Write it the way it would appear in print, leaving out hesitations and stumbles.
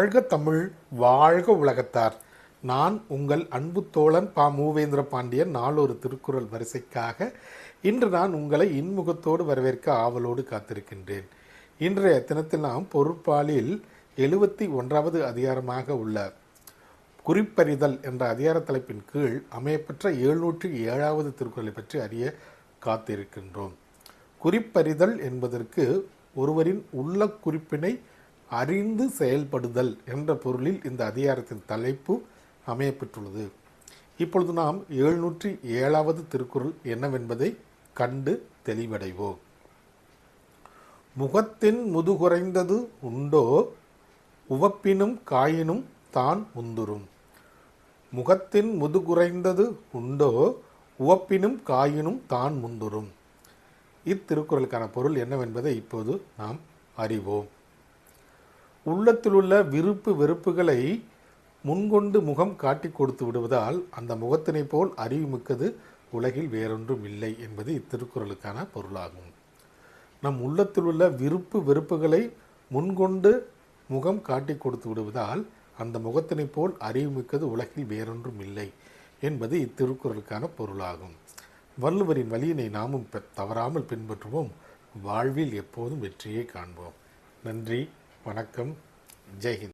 வாழ்க தமிழ், வாழ்க உலகத்தார். நான் உங்கள் அன்பு தோழன் பா. மூவேந்திர பாண்டியன். நாளொரு திருக்குறள் வரிசைக்காக இன்று நான் உங்களை இன்முகத்தோடு வரவேற்க ஆவலோடு காத்திருக்கின்றேன். இன்றைய தினத்தில் நாம் பொருட்பாலில் 71வது அதிகாரமாக உள்ள குறிப்பறிதல் என்ற அதிகார தலைப்பின் கீழ் அமையப்பெற்ற 707வது திருக்குறளை பற்றி அறிய காத்திருக்கின்றோம். குறிப்பறிதல் என்பதற்கு ஒருவரின் உள்ள குறிப்பினை அறிந்து செயல்படுதல் என்ற பொருளில் இந்த அதிகாரத்தின் தலைப்பு அமையப்பெற்றுள்ளது. இப்பொழுது நாம் 707வது திருக்குறள் என்னவென்பதை கண்டு தெளிவடைவோம். முகத்தின் முதுகுறைந்தது உண்டோ, உவப்பினும் காயினும் தான் முந்துரும். முகத்தின் முதுகுறைந்தது உண்டோ, உவப்பினும் காயினும் தான் முந்துரும். இத்திருக்குறளுக்கான பொருள் என்னவென்பதை இப்போது நாம் அறிவோம். உள்ளத்திலுள்ள விருப்பு வெறுப்புகளை முன்கொண்டு முகம் காட்டி கொடுத்து விடுவதால் அந்த முகத்தினை போல் அறிவுமிக்கது உலகில் வேறொன்றும் இல்லை என்பது இத்திருக்குறளுக்கான பொருளாகும். நம் உள்ளத்திலுள்ள விருப்பு வெறுப்புகளை முன்கொண்டு முகம் காட்டி கொடுத்து விடுவதால் அந்த முகத்தினை போல் அறிவுமிக்கது உலகில் வேறொன்றும் இல்லை என்பது இத்திருக்குறளுக்கான பொருளாகும். வள்ளுவரின் வழியினை நாமும் தவறாமல் பின்பற்றுவோம். வாழ்வில் எப்போதும் வெற்றியை காண்போம். நன்றி, வணக்கம், ஜெய்ஹிந்த்.